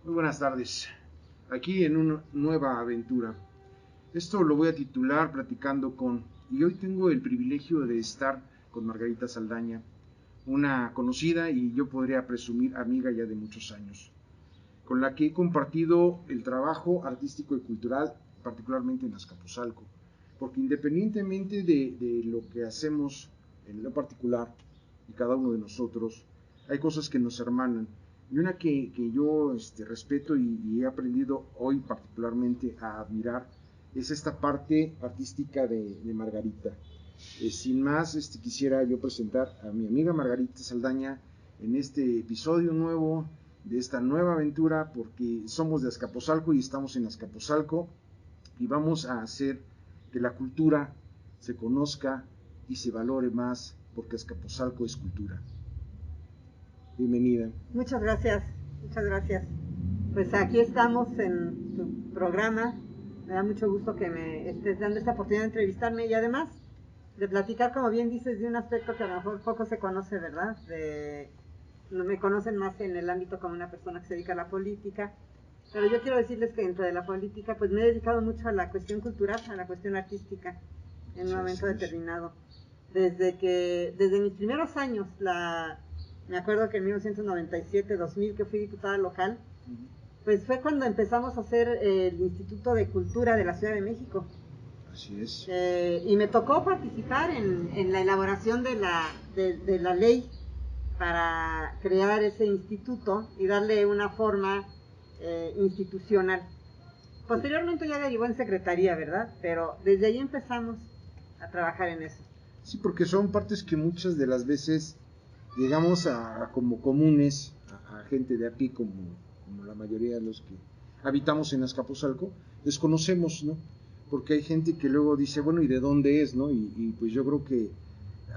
Muy buenas tardes, aquí en una nueva aventura. Esto lo voy a titular Platicando con, y hoy tengo el privilegio de estar con Margarita Saldaña, una conocida y yo podría presumir amiga ya de muchos años, con la que he compartido el trabajo artístico y cultural, particularmente en Azcapotzalco, porque independientemente de lo que hacemos en lo particular y cada uno de nosotros, hay cosas que nos hermanan. Y una que yo respeto y he aprendido hoy particularmente a admirar es esta parte artística de Margarita. Sin más, quisiera yo presentar a mi amiga Margarita Saldaña en este episodio nuevo de esta nueva aventura, porque somos de Azcapotzalco y estamos en Azcapotzalco y vamos a hacer que la cultura se conozca y se valore más, porque Azcapotzalco es cultura. Bienvenida. Muchas gracias, muchas gracias. Pues aquí estamos en tu programa. Me da mucho gusto que me estés dando esta oportunidad de entrevistarme y además de platicar, como bien dices, de un aspecto que a lo mejor poco se conoce, ¿verdad? Me conocen más en el ámbito como una persona que se dedica a la política, pero yo quiero decirles que dentro de la política pues me he dedicado mucho a la cuestión cultural, a la cuestión artística en un momento determinado. Desde mis primeros años, me acuerdo que en 1997-2000 que fui diputada local, pues fue cuando empezamos a hacer el Instituto de Cultura de la Ciudad de México. Así es. Y me tocó participar en la elaboración de la ley para crear ese instituto y darle una forma institucional. Posteriormente ya derivó en secretaría, ¿verdad? Pero desde ahí empezamos a trabajar en eso. Sí, porque son partes que muchas de las veces llegamos a como comunes, a gente de a pie, como la mayoría de los que habitamos en Azcapotzalco, desconocemos, ¿no? Porque hay gente que luego dice, bueno, ¿y de dónde es, no? Y pues yo creo que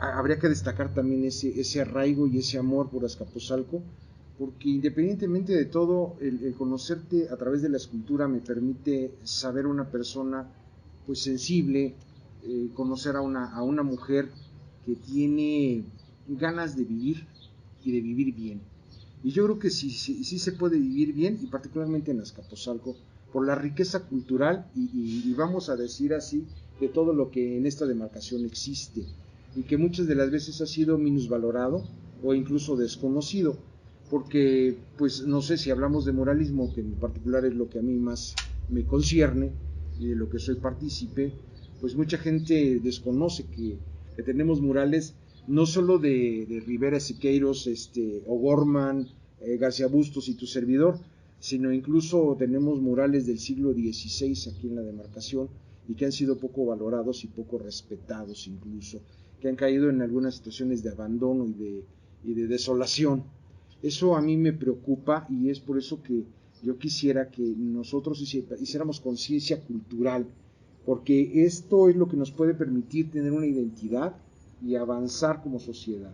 habría que destacar también ese arraigo y ese amor por Azcapotzalco, porque independientemente de todo, el conocerte a través de la escultura me permite saber una persona pues sensible, conocer a una mujer que tiene ganas de vivir y de vivir bien. Y yo creo que sí se puede vivir bien, y particularmente en Azcapotzalco, por la riqueza cultural y vamos a decir así, de todo lo que en esta demarcación existe, y que muchas de las veces ha sido minusvalorado o incluso desconocido, porque pues no sé si hablamos de muralismo, que en particular es lo que a mí más me concierne y de lo que soy partícipe, pues mucha gente desconoce que tenemos murales no solo de Rivera Siqueiros, O'Gorman, García Bustos y tu servidor, sino incluso tenemos murales del siglo XVI aquí en la demarcación y que han sido poco valorados y poco respetados incluso, que han caído en algunas situaciones de abandono y de desolación. Eso a mí me preocupa y es por eso que yo quisiera que nosotros hiciéramos conciencia cultural, porque esto es lo que nos puede permitir tener una identidad y avanzar como sociedad,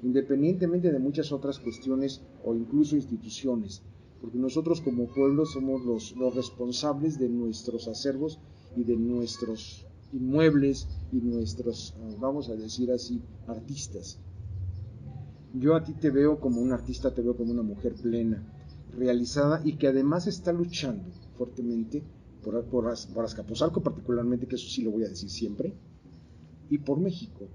independientemente de muchas otras cuestiones o incluso instituciones, porque nosotros como pueblo somos los responsables de nuestros acervos y de nuestros inmuebles y nuestros, vamos a decir así, artistas. Yo a ti te veo como un artista, te veo como una mujer plena, realizada y que además está luchando fuertemente por Azcapotzalco particularmente, que eso sí lo voy a decir siempre, y por México,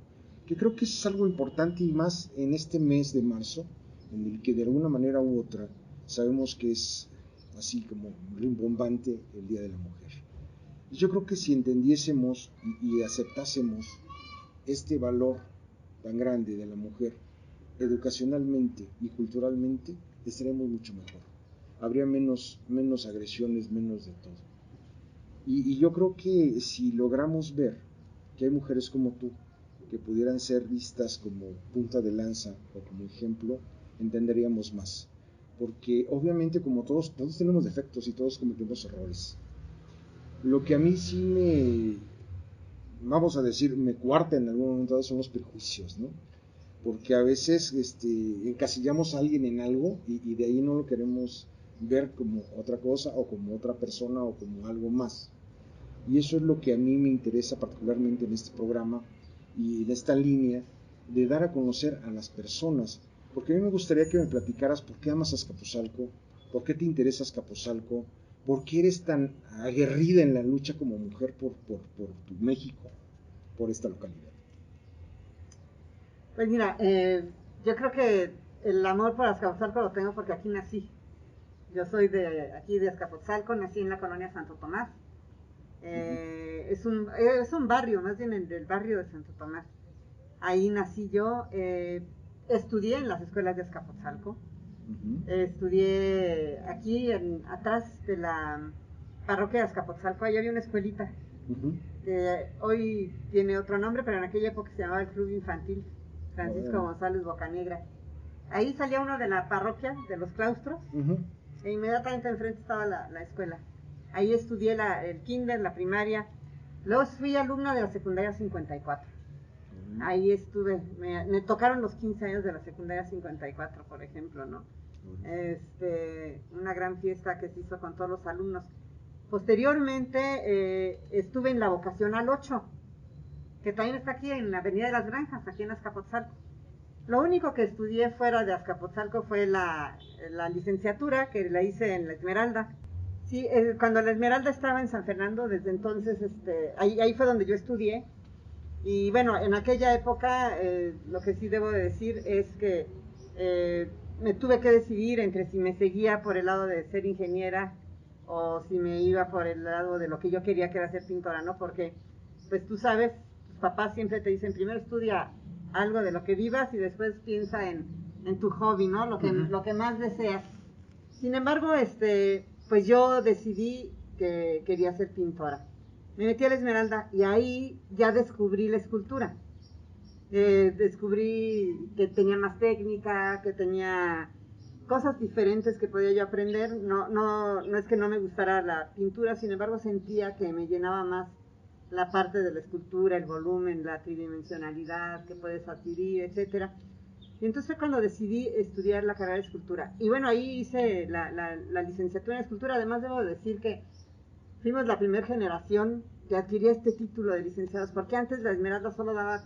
que creo que es algo importante y más en este mes de marzo, en el que de alguna manera u otra sabemos que es así como rimbombante el Día de la Mujer. Y yo creo que si entendiésemos y aceptásemos este valor tan grande de la mujer, educacionalmente y culturalmente, estaremos mucho mejor. Habría menos agresiones, menos de todo. Y yo creo que si logramos ver que hay mujeres como tú que pudieran ser vistas como punta de lanza o como ejemplo, entenderíamos más. Porque obviamente como todos tenemos defectos y todos cometemos errores. Lo que a mí sí vamos a decir, me cuarta en algún momento son los prejuicios, ¿no? Porque a veces encasillamos a alguien en algo y de ahí no lo queremos ver como otra cosa o como otra persona o como algo más. Y eso es lo que a mí me interesa particularmente en este programa y en esta línea de dar a conocer a las personas, porque a mí me gustaría que me platicaras por qué amas Azcapotzalco, ¿Por qué te interesa Azcapotzalco? ¿Por qué eres tan aguerrida en la lucha como mujer por tu México, por esta localidad? Pues mira, yo creo que el amor por Azcapotzalco lo tengo porque aquí nací. Yo soy de aquí de Azcapotzalco, nací en la colonia Santo Tomás. Es un barrio, más bien el barrio de Santo Tomás. Ahí nací yo. Estudié en las escuelas de Azcapotzalco. Estudié aquí atrás de la parroquia de Azcapotzalco. Ahí había una escuelita que hoy tiene otro nombre, pero en aquella época se llamaba el Club Infantil Francisco González Bocanegra. Ahí salía uno de la parroquia, de los claustros, e inmediatamente enfrente estaba la escuela. Ahí estudié el kinder, la primaria. Luego fui alumna de la secundaria 54. Ahí estuve, me tocaron los 15 años de la secundaria 54, por ejemplo, ¿no? Una gran fiesta que se hizo con todos los alumnos. Posteriormente estuve en la vocacional 8, que también está aquí en la Avenida de las Granjas, aquí en Azcapotzalco. Lo único que estudié fuera de Azcapotzalco fue la licenciatura, que la hice en la Esmeralda. Sí, cuando la Esmeralda estaba en San Fernando, desde entonces, ahí fue donde yo estudié. Y bueno, en aquella época, lo que sí debo de decir es que me tuve que decidir entre si me seguía por el lado de ser ingeniera o si me iba por el lado de lo que yo quería, que era ser pintora, ¿no? Porque, pues tú sabes, tus papás siempre te dicen, primero estudia algo de lo que vivas y después piensa en tu hobby, ¿no? Lo que más deseas. Sin embargo, pues yo decidí que quería ser pintora. Me metí a la Esmeralda y ahí ya descubrí la escultura. Descubrí que tenía más técnica, que tenía cosas diferentes que podía yo aprender. No es que no me gustara la pintura, sin embargo sentía que me llenaba más la parte de la escultura, el volumen, la tridimensionalidad que puedes adquirir, etcétera. Y entonces fue cuando decidí estudiar la carrera de escultura. Y bueno, ahí hice la licenciatura en escultura. Además debo decir que fuimos la primera generación que adquiría este título de licenciados, porque antes la Esmeralda solo daba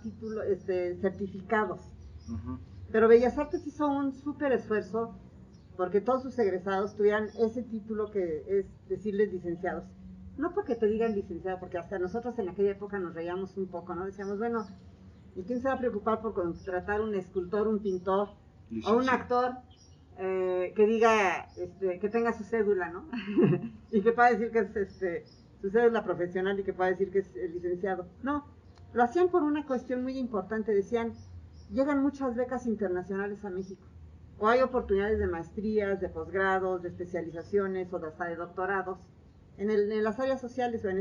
certificados. Pero Bellas Artes hizo un súper esfuerzo porque todos sus egresados tuvieran ese título que es decirles licenciados. No porque te digan licenciado, porque hasta nosotros en aquella época nos reíamos un poco, ¿no? Decíamos, bueno, ¿y quién se va a preocupar por contratar un escultor, un pintor o un actor que diga, que tenga su cédula, ¿no? Y que pueda decir que es su cédula profesional y que pueda decir que es licenciado? No, lo hacían por una cuestión muy importante. Decían, llegan muchas becas internacionales a México, o hay oportunidades de maestrías, de posgrados, de especializaciones o hasta de doctorados en las áreas sociales o en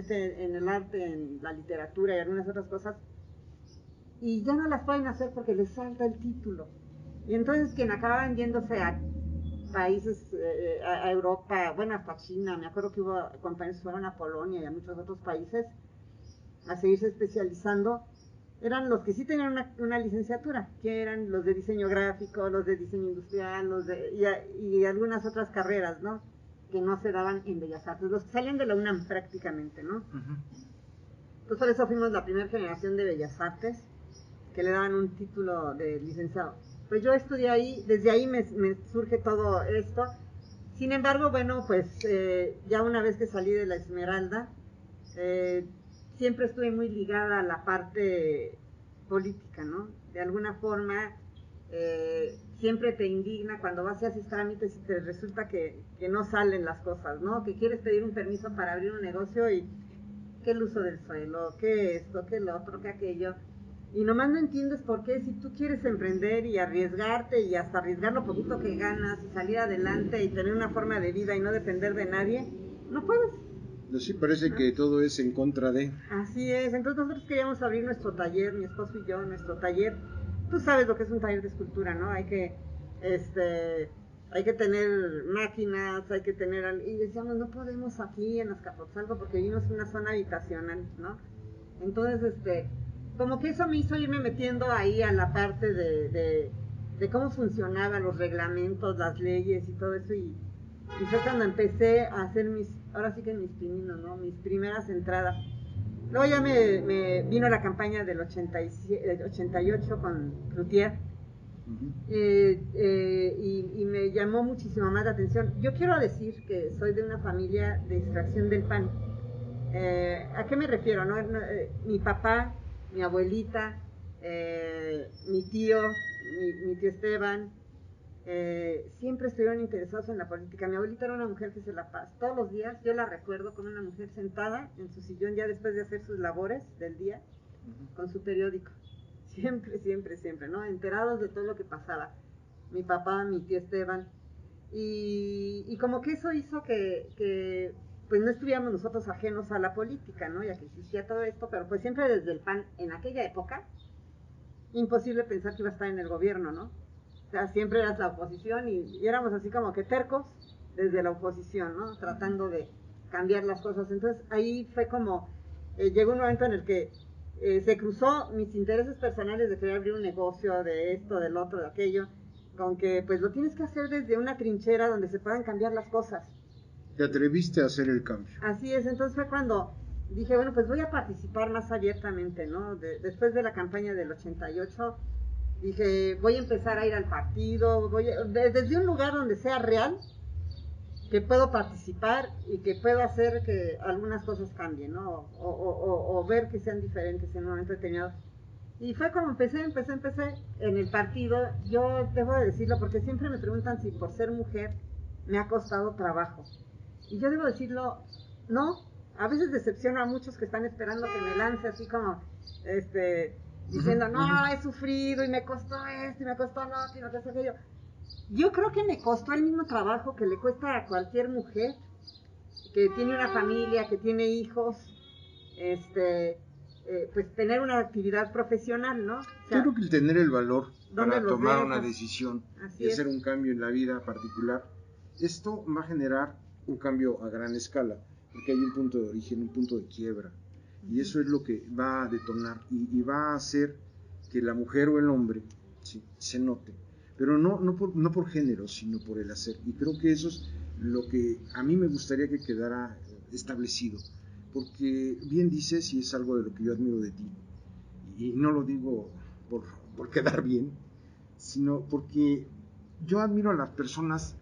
el arte, en la literatura y algunas otras cosas, y ya no las pueden hacer porque les falta el título. Y entonces quien acababan yéndose a países, a Europa, bueno, hasta China, me acuerdo que hubo compañeros que fueron a Polonia y a muchos otros países a seguirse especializando, eran los que sí tenían una licenciatura, que eran los de diseño gráfico, los de diseño industrial, y algunas otras carreras, ¿no? Que no se daban en Bellas Artes, los que salían de la UNAM prácticamente, ¿no? Entonces por eso fuimos la primera generación de Bellas Artes que le daban un título de licenciado. Pues yo estudié ahí, desde ahí me surge todo esto. Sin embargo, bueno, pues ya una vez que salí de la Esmeralda, siempre estuve muy ligada a la parte política, ¿no? De alguna forma, siempre te indigna cuando vas y haces trámites y te resulta que no salen las cosas, ¿no? Que quieres pedir un permiso para abrir un negocio y que el uso del suelo, que esto, que lo otro, que aquello. Y nomás no entiendes por qué, si tú quieres emprender y arriesgarte y hasta arriesgar lo poquito que ganas y salir adelante y tener una forma de vida y no depender de nadie, no puedes. Sí, parece que todo es en contra de... Así es. Entonces nosotros queríamos abrir nuestro taller, mi esposo y yo, nuestro taller. Tú sabes lo que es un taller de escultura, ¿no? Hay que tener máquinas, hay que tener... Y decíamos, no podemos aquí en Azcapotzalco porque vivimos en una zona habitacional, ¿no? Entonces, como que eso me hizo irme metiendo ahí a la parte de cómo funcionaban los reglamentos, las leyes y todo eso, y fue cuando empecé a hacer ahora sí que mis pininos, ¿no? Mis primeras entradas. Luego ya me vino la campaña del 88 con Cloutier, y me llamó muchísimo más la atención. Yo quiero decir que soy de una familia de extracción del PAN. ¿A qué me refiero? Mi papá, mi abuelita, mi tío Esteban, siempre estuvieron interesados en la política. Mi abuelita era una mujer que se la pasa todos los días. Yo la recuerdo como una mujer sentada en su sillón ya después de hacer sus labores del día, con su periódico. Siempre, siempre, siempre, ¿no? Enterados de todo lo que pasaba. Mi papá, mi tío Esteban. Y como que eso hizo que pues no estuviéramos nosotros ajenos a la política, ¿no? Ya que existía todo esto, pero pues siempre desde el PAN, en aquella época, imposible pensar que iba a estar en el gobierno, ¿no? O sea, siempre eras la oposición y éramos así como que tercos desde la oposición, ¿no? Tratando de cambiar las cosas. Entonces ahí fue como, llegó un momento en el que se cruzó mis intereses personales de querer abrir un negocio, de esto, del otro, de aquello, con que pues lo tienes que hacer desde una trinchera donde se puedan cambiar las cosas. Te atreviste a hacer el cambio. Así es, entonces fue cuando dije, bueno, pues voy a participar más abiertamente, ¿no? Después de la campaña del 88, dije, voy a empezar a ir al partido, desde un lugar donde sea real, que puedo participar y que puedo hacer que algunas cosas cambien, ¿no? O ver que sean diferentes en un momento determinado. Y fue como empecé en el partido. Yo debo de decirlo porque siempre me preguntan si por ser mujer me ha costado trabajo. Y yo debo decirlo, no. A veces decepciono a muchos que están esperando que me lance así como, diciendo, no, he sufrido y me costó esto y me costó lo otro y me costó aquello. Yo creo que me costó el mismo trabajo que le cuesta a cualquier mujer que tiene una familia, que tiene hijos, pues tener una actividad profesional, ¿no? O sea, yo creo que el tener el valor para tomar una dejas? decisión Así y es. hacer un cambio en la vida particular, esto va a generar un cambio a gran escala, porque hay un punto de origen, un punto de quiebra, y eso es lo que va a detonar y va a hacer que la mujer o el hombre se note, pero no por género, sino por el hacer, y creo que eso es lo que a mí me gustaría que quedara establecido, porque bien dices, y es algo de lo que yo admiro de ti, y no lo digo por quedar bien, sino porque yo admiro a las personas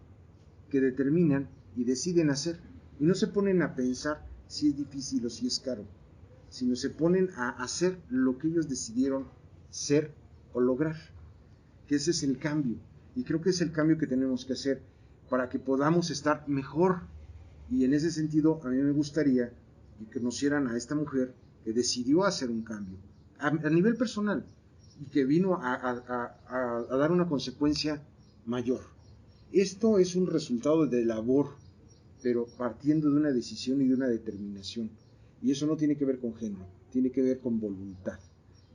que determinan y deciden hacer, y no se ponen a pensar si es difícil o si es caro, sino se ponen a hacer lo que ellos decidieron ser o lograr, que ese es el cambio, y creo que es el cambio que tenemos que hacer para que podamos estar mejor. Y en ese sentido a mí me gustaría que conocieran a esta mujer que decidió hacer un cambio a nivel personal y que vino a dar una consecuencia mayor. Esto es un resultado de labor, pero partiendo de una decisión y de una determinación. Y eso no tiene que ver con género, tiene que ver con voluntad.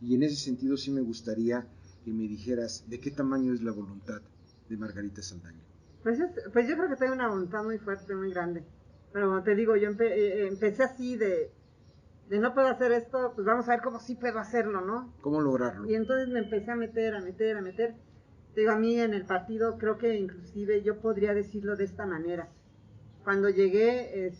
Y en ese sentido sí me gustaría que me dijeras de qué tamaño es la voluntad de Margarita Saldaña. Pues yo creo que tengo una voluntad muy fuerte, muy grande. Pero como te digo, yo empecé así de no puedo hacer esto, pues vamos a ver cómo sí puedo hacerlo, ¿no? ¿Cómo lograrlo? Y entonces me empecé a meter. Te digo, a mí en el partido creo que inclusive yo podría decirlo de esta manera. Cuando llegué,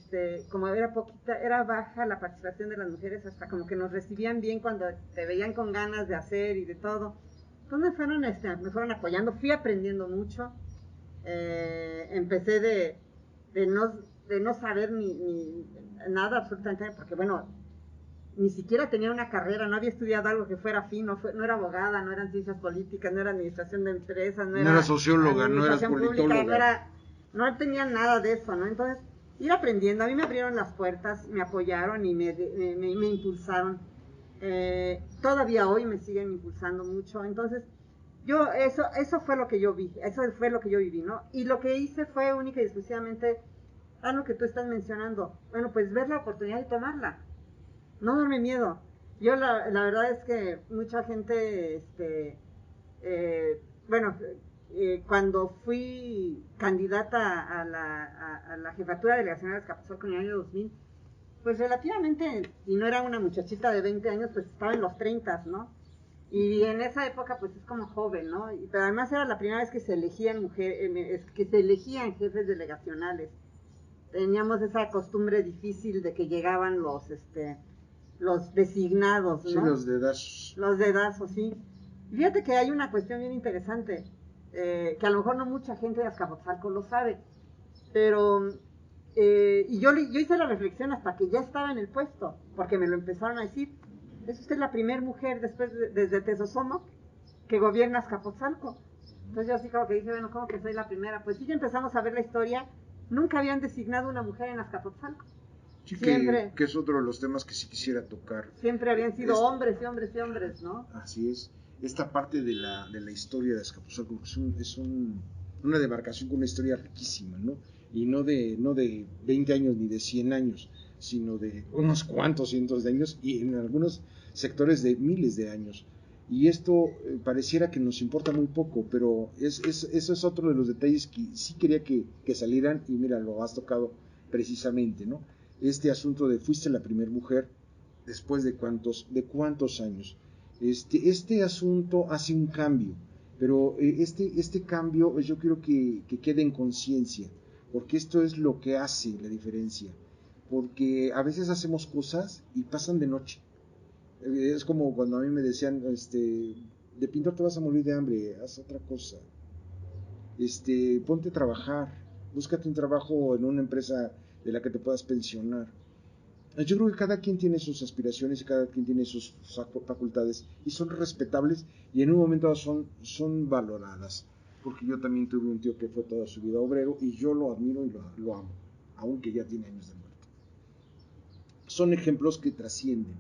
como era baja la participación de las mujeres, hasta como que nos recibían bien cuando te veían con ganas de hacer y de todo. Entonces me fueron apoyando, fui aprendiendo mucho. Empecé de no saber ni nada absolutamente, porque bueno, ni siquiera tenía una carrera, no había estudiado algo que fuera afín, no era abogada, no eran ciencias políticas, no era administración de empresas, no era socióloga, no eras politóloga. No tenía nada de eso, ¿no? Entonces, ir aprendiendo, a mí me abrieron las puertas, me apoyaron y me impulsaron. Todavía hoy me siguen impulsando mucho, entonces, eso fue lo que yo vi, eso fue lo que yo viví, ¿no? Y lo que hice fue única y exclusivamente lo que tú estás mencionando, bueno, pues ver la oportunidad y tomarla. No darme miedo. Yo la verdad es que mucha gente, bueno, cuando fui candidata a la jefatura delegacional de Azcapotzalco en el año 2000, pues relativamente, y no era una muchachita de 20 años, pues estaba en los 30, ¿no? Y en esa época pues es como joven, ¿no? Pero además era la primera vez que se elegían jefes delegacionales. Teníamos esa costumbre difícil de que llegaban los designados, ¿no? Sí, los dedazos. Los dedazos, sí. Fíjate que hay una cuestión bien interesante, que a lo mejor no mucha gente de Azcapotzalco lo sabe, pero yo hice la reflexión hasta que ya estaba en el puesto, porque me lo empezaron a decir. Es usted la primera mujer desde Tezosomoc que gobierna Azcapotzalco. Entonces yo así como que dije, bueno, ¿cómo que soy la primera? Pues sí, ya empezamos a ver la historia. Nunca habían designado una mujer en Azcapotzalco. Sí, Siempre, que es otro de los temas que sí quisiera tocar. siempre habían sido hombres y hombres y hombres, ¿no? Así es. Esta parte de la historia de Azcapotzalco una demarcación con una historia riquísima, ¿no? Y no de 20 años ni de 100 años, sino de unos cuantos cientos de años y en algunos sectores de miles de años. Y esto pareciera que nos importa muy poco, pero eso es otro de los detalles que sí quería que salieran, y mira, lo has tocado precisamente, ¿no? Este asunto de fuiste la primera mujer después de cuántos años. Este asunto hace un cambio, pero este cambio yo quiero que quede en conciencia, porque esto es lo que hace la diferencia, porque a veces hacemos cosas y pasan de noche. Es como cuando a mí me decían, de pintor te vas a morir de hambre, haz otra cosa, ponte a trabajar, búscate un trabajo en una empresa de la que te puedas pensionar. Yo creo que cada quien tiene sus aspiraciones y cada quien tiene sus facultades y son respetables y en un momento dado son valoradas. Porque yo también tuve un tío que fue toda su vida obrero y yo lo admiro y lo amo, aunque ya tiene años de muerto. Son ejemplos que trascienden,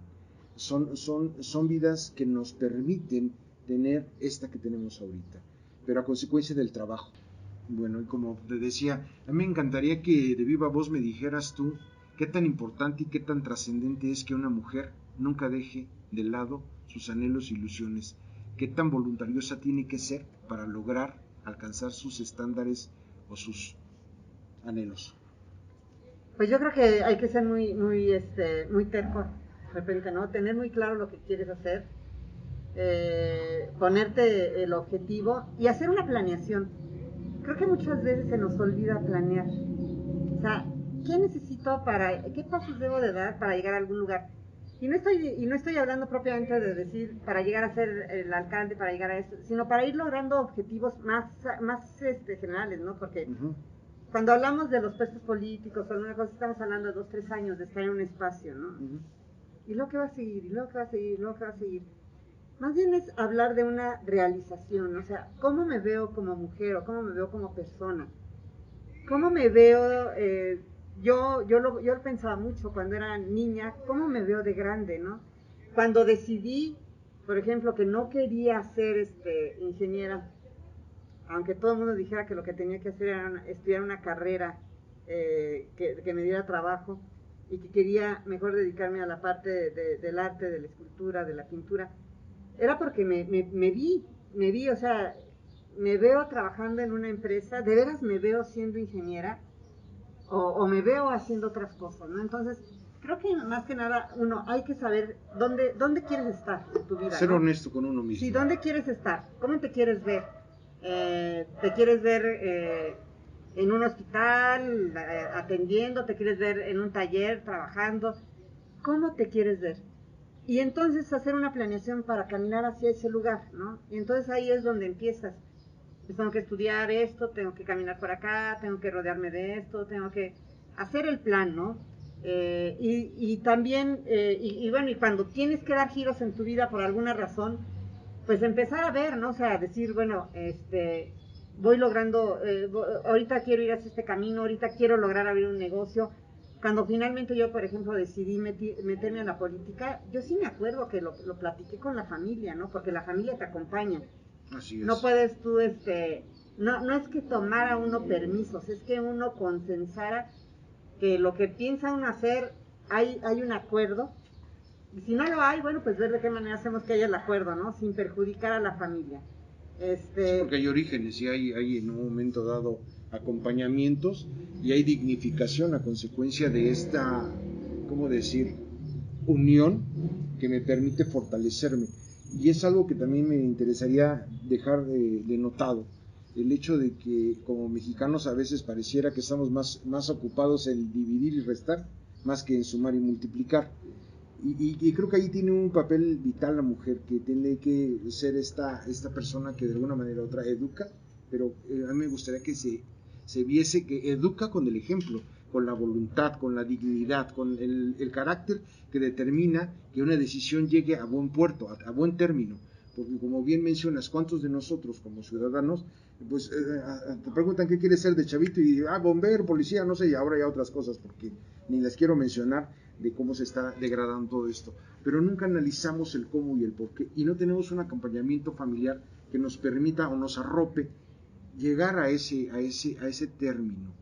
son vidas que nos permiten tener esta que tenemos ahorita, pero a consecuencia del trabajo. Bueno, y como te decía, a mí me encantaría que de viva voz me dijeras tú qué tan importante y qué tan trascendente es que una mujer nunca deje de lado sus anhelos e ilusiones, qué tan voluntariosa tiene que ser para lograr alcanzar sus estándares o sus anhelos. Pues yo creo que hay que ser muy terco, de repente, ¿no? Tener muy claro lo que quieres hacer, ponerte el objetivo y hacer una planeación. Creo que muchas veces se nos olvida planear. O sea, qué pasos debo de dar para llegar a algún lugar? Y no estoy hablando propiamente de decir para llegar a ser el alcalde, para llegar a esto, sino para ir logrando objetivos más generales, ¿no? Porque cuando hablamos de los puestos políticos o alguna cosa, estamos hablando de 2, 3 años de estar en un espacio, ¿no? Y luego que va a seguir, y luego que va a seguir, y luego que va a seguir. Más bien es hablar de una realización, o sea, cómo me veo como mujer o cómo me veo como persona. Cómo me veo, yo lo pensaba mucho cuando era niña, cómo me veo de grande, ¿no? Cuando decidí, por ejemplo, que no quería ser ingeniera, aunque todo el mundo dijera que lo que tenía que hacer era estudiar una carrera que me diera trabajo y que quería mejor dedicarme a la parte del arte, de la escultura, de la pintura, era porque me vi, o sea, me veo trabajando en una empresa, de veras me veo siendo ingeniera o me veo haciendo otras cosas, ¿no? Entonces, creo que más que nada uno hay que saber dónde quieres estar en tu vida, Ser ¿no? honesto con uno mismo. Sí, ¿dónde quieres estar? ¿Cómo te quieres ver? ¿Te quieres ver en un hospital atendiendo? ¿Te quieres ver en un taller trabajando? ¿Cómo te quieres ver? Y entonces hacer una planeación para caminar hacia ese lugar, ¿no? Y entonces ahí es donde empiezas. Pues tengo que estudiar esto, tengo que caminar por acá, tengo que rodearme de esto, tengo que hacer el plan, ¿no? Y también, bueno, y cuando tienes que dar giros en tu vida por alguna razón, pues empezar a ver, ¿no? O sea, decir, bueno, voy logrando, ahorita quiero ir hacia este camino, ahorita quiero lograr abrir un negocio. Cuando finalmente yo, por ejemplo, decidí meterme en la política, yo sí me acuerdo que lo platiqué con la familia, ¿no? Porque la familia te acompaña. Así es. No puedes tú, no es que tomara uno permisos, es que uno consensara que lo que piensa uno hacer, hay un acuerdo. Y si no lo hay, bueno, pues ver de qué manera hacemos que haya el acuerdo, ¿no? Sin perjudicar a la familia. Sí, porque hay orígenes y hay en un momento dado acompañamientos y hay dignificación a consecuencia de esta, ¿cómo decir?, unión que me permite fortalecerme. Y es algo que también me interesaría dejar de notado, el hecho de que como mexicanos a veces pareciera que estamos más ocupados en dividir y restar, más que en sumar y multiplicar. Y creo que ahí tiene un papel vital la mujer, que tiene que ser esta persona que de alguna manera u otra educa, pero a mí me gustaría que se viese que educa con el ejemplo, con la voluntad, con la dignidad, con el carácter que determina que una decisión llegue a buen puerto, a buen término. Porque como bien mencionas, ¿cuántos de nosotros como ciudadanos, pues te preguntan qué quieres ser de chavito y bombero, policía, no sé, y ahora ya otras cosas, porque ni las quiero mencionar de cómo se está degradando todo esto, pero nunca analizamos el cómo y el por qué, y no tenemos un acompañamiento familiar que nos permita o nos arrope llegar a ese término.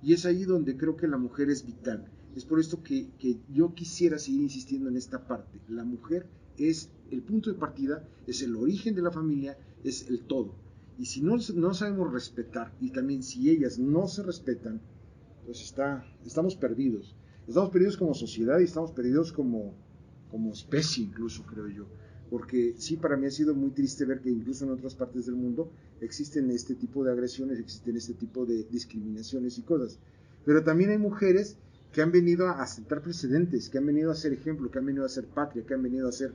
Y es ahí donde creo que la mujer es vital. Es por esto que yo quisiera seguir insistiendo en esta parte. La mujer es el punto de partida, es el origen de la familia, es el todo. Y si no sabemos respetar, y también si ellas no se respetan, pues estamos perdidos. Estamos perdidos como sociedad y estamos perdidos como especie incluso, creo yo. Porque sí, para mí ha sido muy triste ver que incluso en otras partes del mundo existen este tipo de agresiones, existen este tipo de discriminaciones y cosas. Pero también hay mujeres que han venido a sentar precedentes, que han venido a ser ejemplo, que han venido a ser patria, que han venido a ser,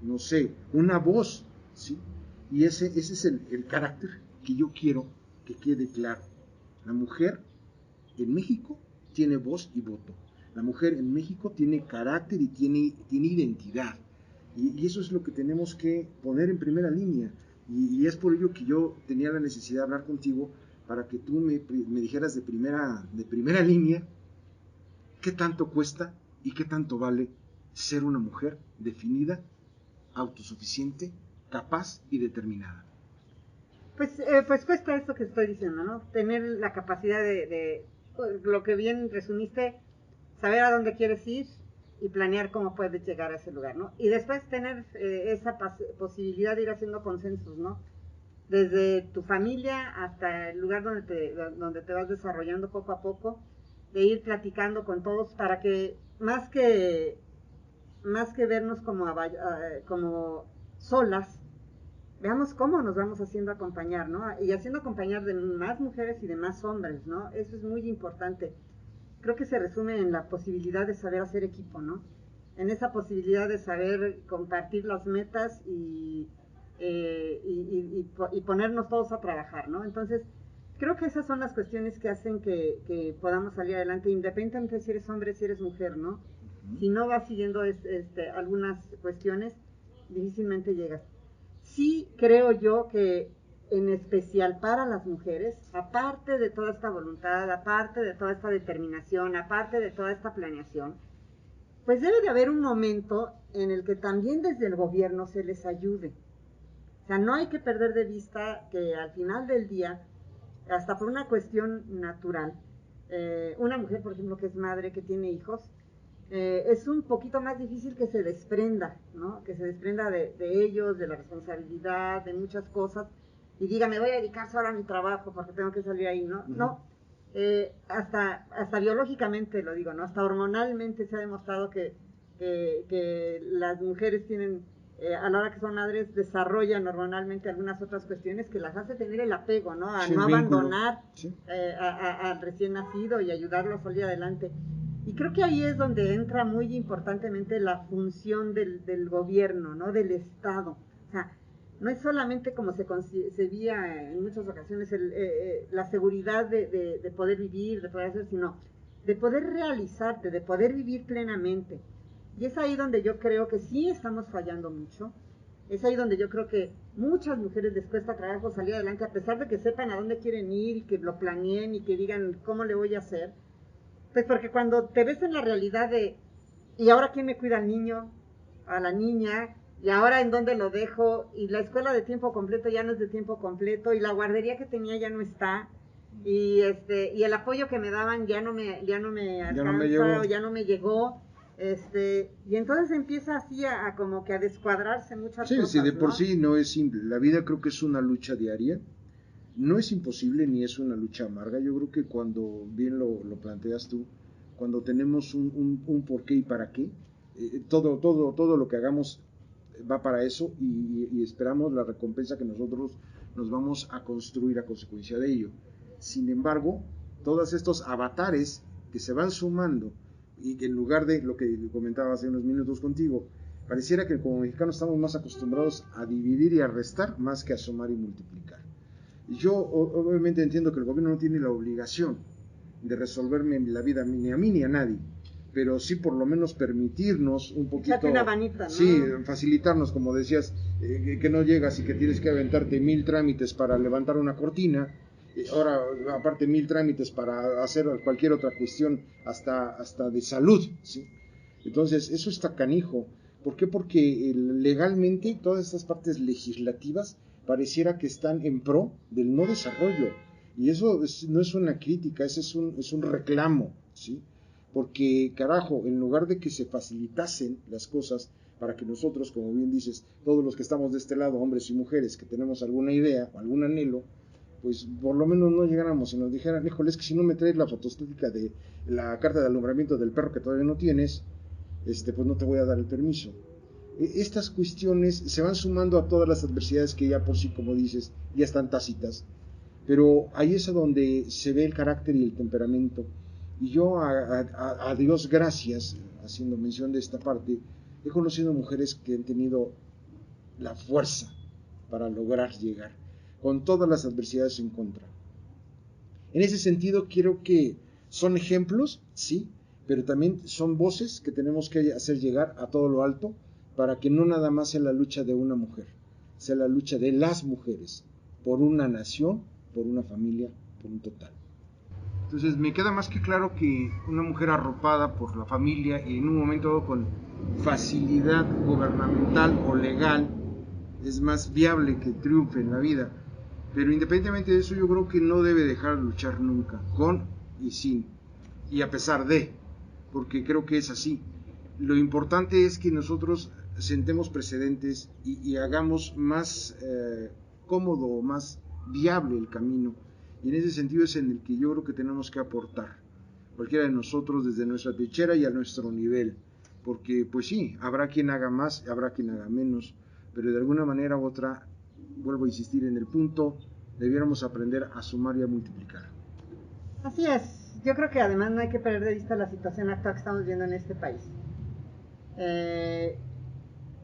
no sé, una voz, ¿sí? Y ese es el carácter que yo quiero que quede claro. La mujer en México tiene voz y voto. La mujer en México tiene carácter y tiene identidad. Y eso es lo que tenemos que poner en primera línea. Y es por ello que yo tenía la necesidad de hablar contigo para que tú me dijeras de primera línea qué tanto cuesta y qué tanto vale ser una mujer definida, autosuficiente, capaz y determinada. Pues cuesta esto que estoy diciendo, ¿no? Tener la capacidad pues, lo que bien resumiste, saber a dónde quieres ir y planear cómo puedes llegar a ese lugar, ¿no? Y después tener esa posibilidad de ir haciendo consensos, ¿no? Desde tu familia hasta el lugar donde te vas desarrollando poco a poco, de ir platicando con todos para que más que vernos como solas, veamos cómo nos vamos haciendo acompañar, ¿no? Y haciendo acompañar de más mujeres y de más hombres, ¿no? Eso es muy importante. Creo que se resume en la posibilidad de saber hacer equipo, ¿no? En esa posibilidad de saber compartir las metas y ponernos todos a trabajar, ¿no? Entonces, creo que esas son las cuestiones que hacen que podamos salir adelante, independientemente de si eres hombre, si eres mujer, ¿no? Si no vas siguiendo algunas cuestiones, difícilmente llegas. Sí creo yo que en especial para las mujeres, aparte de toda esta voluntad, aparte de toda esta determinación, aparte de toda esta planeación, pues debe de haber un momento en el que también desde el gobierno se les ayude. O sea, no hay que perder de vista que al final del día, hasta por una cuestión natural, una mujer, por ejemplo, que es madre, que tiene hijos, es un poquito más difícil que se desprenda, ¿no? Que se desprenda de ellos, de la responsabilidad, de muchas cosas, y diga, me voy a dedicar solo a mi trabajo porque tengo que salir ahí, ¿no? No, hasta biológicamente lo digo, ¿no? Hasta hormonalmente se ha demostrado que las mujeres tienen, a la hora que son madres, desarrollan hormonalmente algunas otras cuestiones que las hace tener el apego, ¿no? A Sí, no vínculo. abandonar Sí. al recién nacido y ayudarlo a salir adelante. Y creo que ahí es donde entra muy importantemente la función del gobierno, ¿no? Del Estado. O sea, no es solamente como se veía en muchas ocasiones la seguridad de poder vivir, de poder hacer, sino de poder realizarte, de poder vivir plenamente. Y es ahí donde yo creo que sí estamos fallando mucho. Es ahí donde yo creo que muchas mujeres les cuesta trabajo salir adelante, a pesar de que sepan a dónde quieren ir y que lo planeen y que digan cómo le voy a hacer. Pues porque cuando te ves en la realidad ¿y ahora quién me cuida al niño? A la niña, ¿y ahora en dónde lo dejo? Y la escuela de tiempo completo ya no es de tiempo completo, y la guardería que tenía ya no está, y el apoyo que me daban ya no me alcanza, o ya no me llegó, y entonces empieza así a como que a descuadrarse muchas cosas, Sí, de por ¿no? sí no es simple. La vida creo que es una lucha diaria. No es imposible ni es una lucha amarga. Yo creo que cuando bien lo planteas tú, cuando tenemos un por qué y para qué, todo lo que hagamos va para eso y esperamos la recompensa que nosotros nos vamos a construir a consecuencia de ello. Sin embargo, todos estos avatares que se van sumando y que en lugar de lo que comentaba hace unos minutos contigo, pareciera que como mexicanos estamos más acostumbrados a dividir y a restar más que a sumar y multiplicar. Y yo obviamente entiendo que el gobierno no tiene la obligación de resolverme la vida ni a mí ni a nadie, pero sí por lo menos permitirnos un poquito, una manita, ¿no? Sí, facilitarnos, como decías, que no llegas y que tienes que aventarte 1000 trámites para levantar una cortina, ahora aparte 1000 trámites para hacer cualquier otra cuestión hasta de salud, ¿sí? Entonces eso está canijo. ¿Por qué? Porque legalmente todas estas partes legislativas pareciera que están en pro del no desarrollo. Y eso no es una crítica, ese es un reclamo, ¿sí? Porque, carajo, en lugar de que se facilitasen las cosas para que nosotros, como bien dices, todos los que estamos de este lado, hombres y mujeres, que tenemos alguna idea o algún anhelo, pues por lo menos no llegáramos y nos dijeran, híjole, es que si no me traes la fotostática de la carta de alumbramiento del perro que todavía no tienes, pues no te voy a dar el permiso. Estas cuestiones se van sumando a todas las adversidades que ya por sí, como dices, ya están tácitas, pero ahí es a donde se ve el carácter y el temperamento. Y yo a Dios gracias, haciendo mención de esta parte, he conocido mujeres que han tenido la fuerza para lograr llegar, con todas las adversidades en contra. En ese sentido, quiero que son ejemplos, sí, pero también son voces que tenemos que hacer llegar a todo lo alto para que no nada más sea la lucha de una mujer, sea la lucha de las mujeres, por una nación, por una familia, por un total. Entonces me queda más que claro que una mujer arropada por la familia y en un momento con facilidad gubernamental o legal es más viable que triunfe en la vida. Pero independientemente de eso, yo creo que no debe dejar de luchar nunca, con y sin, y a pesar de, porque creo que es así. Lo importante es que nosotros sentemos precedentes y hagamos más cómodo, más viable el camino. Y en ese sentido es en el que yo creo que tenemos que aportar, cualquiera de nosotros desde nuestra trinchera y a nuestro nivel. Porque pues sí, habrá quien haga más, habrá quien haga menos, pero de alguna manera u otra, vuelvo a insistir en el punto, debiéramos aprender a sumar y a multiplicar. Así es, yo creo que además no hay que perder de vista la situación actual que estamos viendo en este país.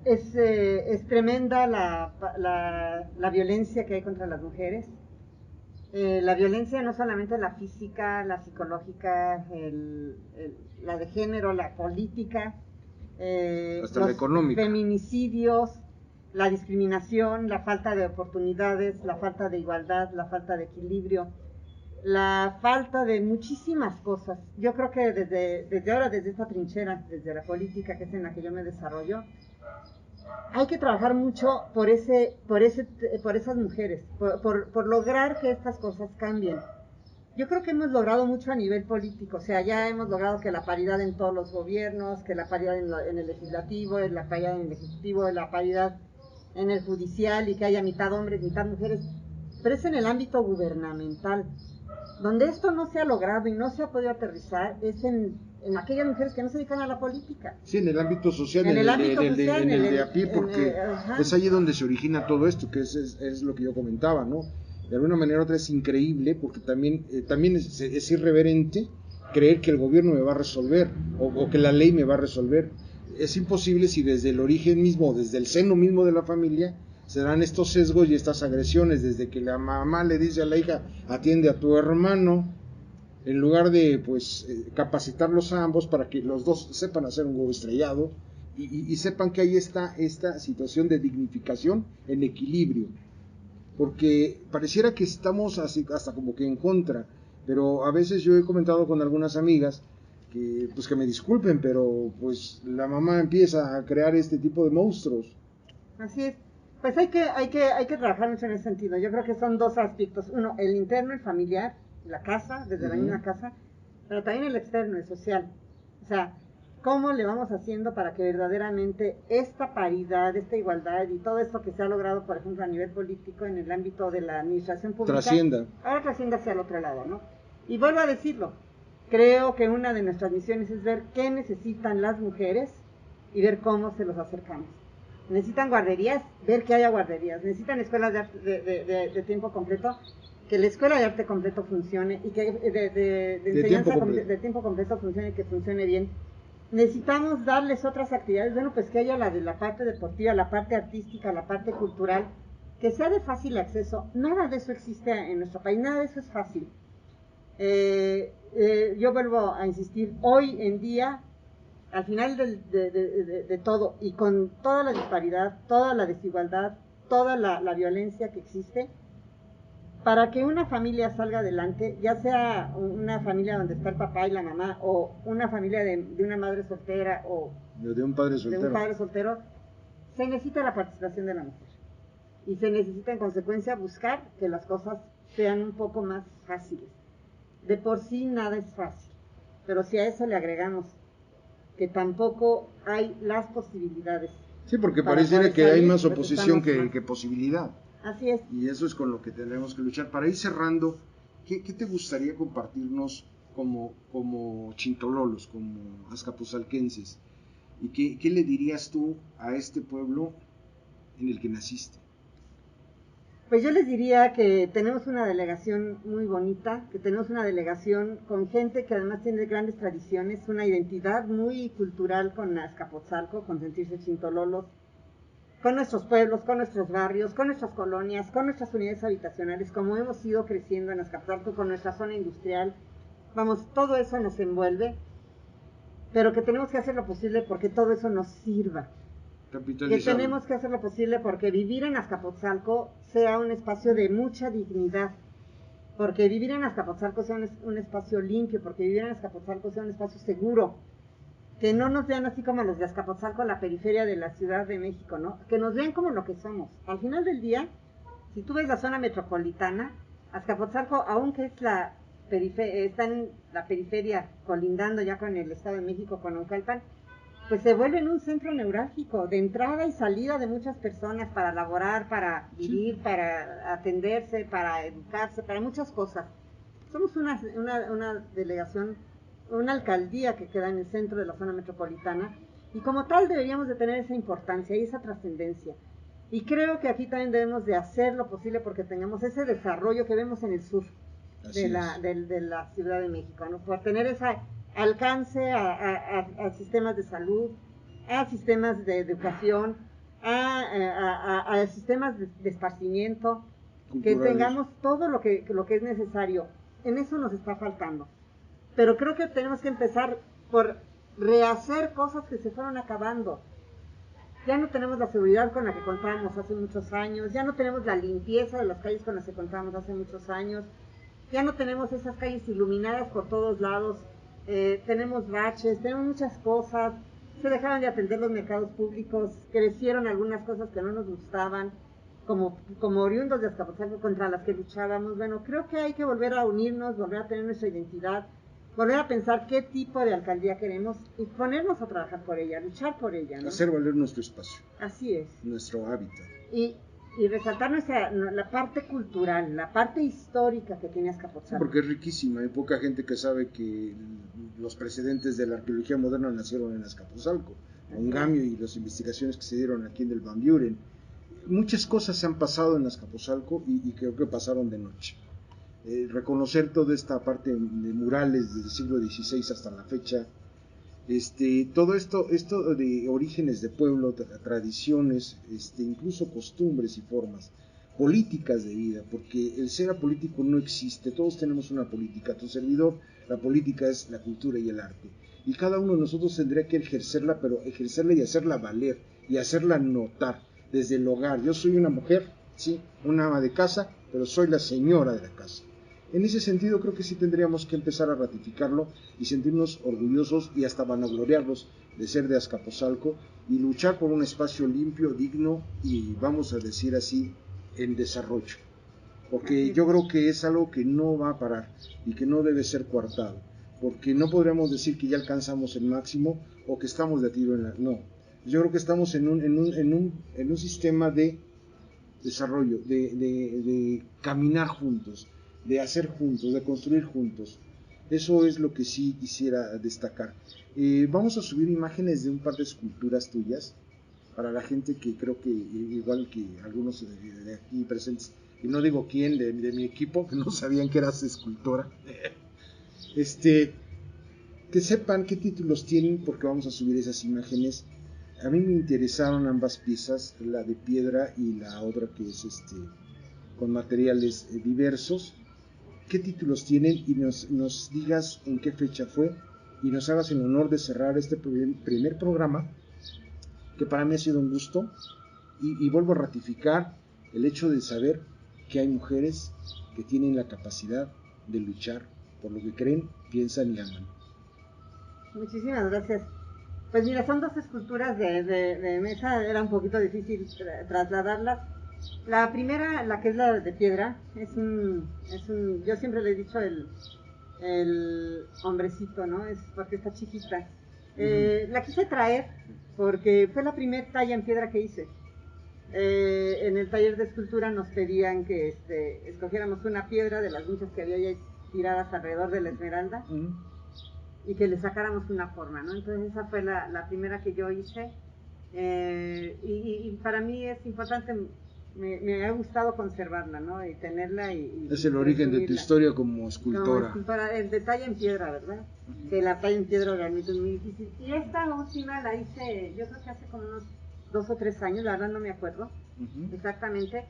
Es tremenda la violencia que hay contra las mujeres. La violencia no solamente la física, la psicológica, la de género, la política, hasta la económica, feminicidios, la discriminación, la falta de oportunidades, la falta de igualdad, la falta de equilibrio, la falta de muchísimas cosas. Yo creo que desde ahora, desde esta trinchera, desde la política, que es en la que yo me desarrollo, hay que trabajar mucho por esas mujeres, por lograr que estas cosas cambien. Yo creo que hemos logrado mucho a nivel político, o sea, ya hemos logrado que la paridad en todos los gobiernos, que la paridad en el legislativo, la paridad en el ejecutivo, la paridad en el judicial y que haya mitad hombres, mitad mujeres, pero es en el ámbito gubernamental. Donde esto no se ha logrado y no se ha podido aterrizar es en aquellas mujeres que no se dedican a la política. Sí, en el ámbito social, en el de a pie, porque es allí donde se origina todo esto, que es lo que yo comentaba, ¿no? De alguna manera u otra es increíble, porque también es irreverente creer que el gobierno me va a resolver, o que la ley me va a resolver. Es imposible si desde el origen mismo, desde el seno mismo de la familia, se dan estos sesgos y estas agresiones, desde que la mamá le dice a la hija, atiende a tu hermano, en lugar de pues capacitarlos a ambos para que los dos sepan hacer un huevo estrellado y sepan que ahí está esta situación de dignificación en equilibrio, porque pareciera que estamos así, hasta como que en contra, pero a veces yo he comentado con algunas amigas que pues que me disculpen, pero pues la mamá empieza a crear este tipo de monstruos. Así es. Pues hay que trabajar mucho en ese sentido. Yo creo que son dos aspectos. Uno, el interno, el familiar, la casa, desde la misma casa, pero también el externo, el social. O sea, ¿cómo le vamos haciendo para que verdaderamente esta paridad, esta igualdad y todo esto que se ha logrado, por ejemplo, a nivel político en el ámbito de la administración pública, ahora trascienda hacia el otro lado, ¿no? Y vuelvo a decirlo, creo que una de nuestras misiones es ver qué necesitan las mujeres y ver cómo se los acercamos. Necesitan guarderías, ver que haya guarderías. Necesitan escuelas de tiempo completo, que la escuela de arte completo funcione y que de enseñanza de tiempo completo funcione y que funcione bien, necesitamos darles otras actividades, bueno, pues que haya la de la parte deportiva, la parte artística, la parte cultural, que sea de fácil acceso. Nada de eso existe en nuestro país, nada de eso es fácil. Yo vuelvo a insistir, hoy en día, al final de todo, y con toda la disparidad, toda la desigualdad, toda la violencia que existe, para que una familia salga adelante, ya sea una familia donde está el papá y la mamá, o una familia de una madre soltera, o de un padre soltero, se necesita la participación de la mujer. Y se necesita en consecuencia buscar que las cosas sean un poco más fáciles. De por sí nada es fácil, pero si a eso le agregamos que tampoco hay las posibilidades. Sí, porque pareciera que hay más oposición que posibilidad. Así es. Y eso es con lo que tenemos que luchar. Para ir cerrando, ¿qué te gustaría compartirnos como chintololos, como azcapotzalquenses? ¿Y qué le dirías tú a este pueblo en el que naciste? Pues yo les diría que tenemos una delegación muy bonita, que tenemos una delegación con gente que además tiene grandes tradiciones, una identidad muy cultural con Azcapotzalco, con sentirse chintololos, con nuestros pueblos, con nuestros barrios, con nuestras colonias, con nuestras unidades habitacionales, como hemos ido creciendo en Azcapotzalco, con nuestra zona industrial. Vamos, todo eso nos envuelve, pero que tenemos que hacer lo posible porque todo eso nos sirva. Que tenemos que hacer lo posible porque vivir en Azcapotzalco sea un espacio de mucha dignidad, porque vivir en Azcapotzalco sea un espacio limpio, porque vivir en Azcapotzalco sea un espacio seguro, que no nos vean así como los de Azcapotzalco, la periferia de la Ciudad de México, ¿no? Que nos vean como lo que somos. Al final del día, si tú ves la zona metropolitana, Azcapotzalco, aunque está en la periferia colindando ya con el Estado de México, con Naucalpan, pues se vuelve en un centro neurálgico de entrada y salida de muchas personas para laborar, para vivir, para atenderse, para educarse, para muchas cosas. Somos una delegación, una alcaldía que queda en el centro de la zona metropolitana y como tal deberíamos de tener esa importancia y esa trascendencia. Y creo que aquí también debemos de hacer lo posible porque tengamos ese desarrollo que vemos en el sur de la Ciudad de México, ¿no? Por tener ese alcance a sistemas de salud, a sistemas de educación, a sistemas de esparcimiento, que tengamos todo lo que es necesario. En eso nos está faltando. Pero creo que tenemos que empezar por rehacer cosas que se fueron acabando. Ya no tenemos la seguridad con la que contábamos hace muchos años, ya no tenemos la limpieza de las calles con las que contábamos hace muchos años, ya no tenemos esas calles iluminadas por todos lados, tenemos baches, tenemos muchas cosas, se dejaron de atender los mercados públicos, crecieron algunas cosas que no nos gustaban, como oriundos de Azcapotzalco contra las que luchábamos. Bueno, creo que hay que volver a unirnos, volver a tener nuestra identidad, volver a pensar qué tipo de alcaldía queremos y ponernos a trabajar por ella, luchar por ella, ¿no? Hacer valer nuestro espacio. Así es. Nuestro hábitat. Y resaltar la parte cultural, la parte histórica que tiene Azcapotzalco. Porque es riquísima, hay poca gente que sabe que los precedentes de la arqueología moderna nacieron en Azcapotzalco, con Gamio y las investigaciones que se dieron aquí en el Van Buren. Muchas cosas se han pasado en Azcapotzalco y creo que pasaron de noche. Reconocer toda esta parte de murales desde el siglo XVI hasta la fecha, todo esto de orígenes de pueblo, tradiciones, incluso costumbres y formas, políticas de vida, porque el ser apolítico no existe, todos tenemos una política, tu servidor, la política es la cultura y el arte, y cada uno de nosotros tendría que ejercerla, pero ejercerla y hacerla valer, y hacerla notar, desde el hogar. Yo soy una mujer, sí, una ama de casa, pero soy la señora de la casa. En ese sentido creo que sí tendríamos que empezar a ratificarlo y sentirnos orgullosos y hasta vanagloriarnos de ser de Azcapotzalco y luchar por un espacio limpio, digno y, vamos a decir así, en desarrollo. Porque yo creo que es algo que no va a parar y que no debe ser coartado. Porque no podríamos decir que ya alcanzamos el máximo o que estamos de tiro en la... No, yo creo que estamos en un sistema de desarrollo, de caminar juntos, de hacer juntos, de construir juntos. Eso es lo que sí quisiera destacar. Vamos a subir imágenes de un par de esculturas tuyas para la gente que creo que, igual que algunos de aquí presentes, y no digo quién, de mi equipo, que no sabían que eras escultora, que sepan qué títulos tienen, porque vamos a subir esas imágenes. A mí me interesaron ambas piezas, la de piedra y la otra que es con materiales diversos. ¿Qué títulos tienen? Y nos digas en qué fecha fue y nos hagas el honor de cerrar este primer programa, que para mí ha sido un gusto, y vuelvo a ratificar el hecho de saber que hay mujeres que tienen la capacidad de luchar por lo que creen, piensan y aman. Muchísimas gracias. Pues mira, son dos esculturas de mesa, era un poquito difícil trasladarlas. La primera, la que es la de piedra, yo siempre le he dicho el hombrecito, ¿no? Es porque está chiquita. La quise traer porque fue la primera talla en piedra que hice. En el taller de escultura nos pedían que escogiéramos una piedra de las muchas que había ya tiradas alrededor de la esmeralda y que le sacáramos una forma, ¿no? Entonces esa fue la primera que yo hice, y para mí es importante, me ha gustado conservarla, ¿no? Y tenerla es el origen de tu historia como escultora. El detalle en piedra, ¿verdad? Que la talla en piedra realmente es muy difícil. Y esta última la hice, yo creo que hace como unos 2 o 3 años, la verdad no me acuerdo exactamente.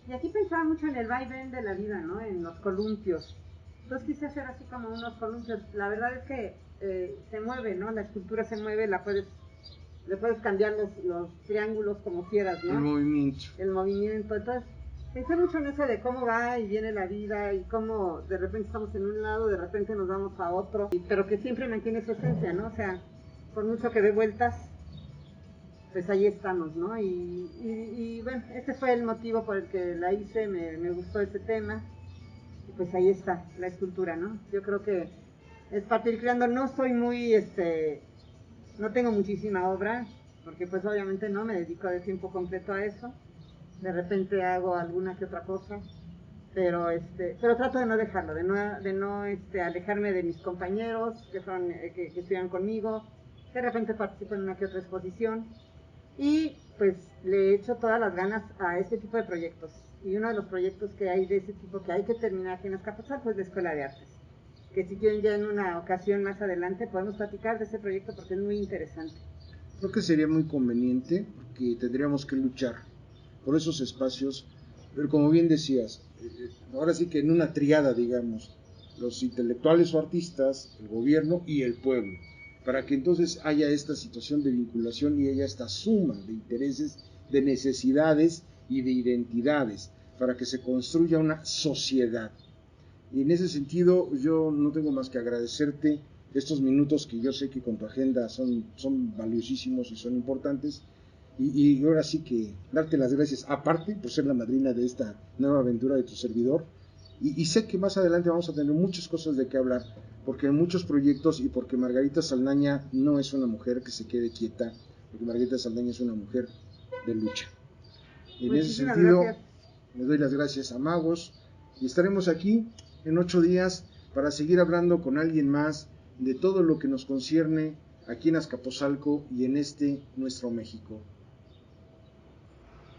Y aquí pensaba mucho en el vaivén de la vida, ¿no? En los columpios. Entonces quise hacer así como unos columpios. La verdad es que se mueve, ¿no? La escultura se mueve, le puedes cambiar los triángulos como quieras, ¿no? El movimiento. Entonces pensé mucho en eso de cómo va y viene la vida y cómo de repente estamos en un lado, de repente nos vamos a otro, pero que siempre mantiene su esencia, ¿no? O sea, por mucho que dé vueltas, pues ahí estamos, ¿no? Y bueno, ese fue el motivo por el que la hice, me gustó ese tema. Pues ahí está la escultura, ¿no? Yo creo que es parte de ir creando. No soy muy, no tengo muchísima obra, porque pues obviamente no me dedico de tiempo completo a eso. De repente hago alguna que otra cosa, pero trato de no dejarlo, de no alejarme de mis compañeros que estudian conmigo. De repente participo en una que otra exposición y pues le echo todas las ganas a este tipo de proyectos. Y uno de los proyectos que hay de ese tipo que hay que terminar aquí en Azcapotzalco es la Escuela de Artes. Que si quieren ya en una ocasión más adelante podemos platicar de ese proyecto porque es muy interesante. Creo que sería muy conveniente porque tendríamos que luchar por esos espacios, pero como bien decías, ahora sí que en una triada, digamos, los intelectuales o artistas, el gobierno y el pueblo, para que entonces haya esta situación de vinculación y haya esta suma de intereses, de necesidades y de identidades, para que se construya una sociedad. Y en ese sentido yo no tengo más que agradecerte estos minutos que yo sé que con tu agenda son valiosísimos y son importantes, y ahora sí que darte las gracias, aparte por ser la madrina de esta nueva aventura de tu servidor, y sé que más adelante vamos a tener muchas cosas de qué hablar, porque hay muchos proyectos y porque Margarita Saldaña no es una mujer que se quede quieta, porque Margarita Saldaña es una mujer de lucha. Y en ese sentido, les doy las gracias a Magos, y estaremos aquí en 8 días para seguir hablando con alguien más de todo lo que nos concierne aquí en Azcapotzalco y en nuestro México.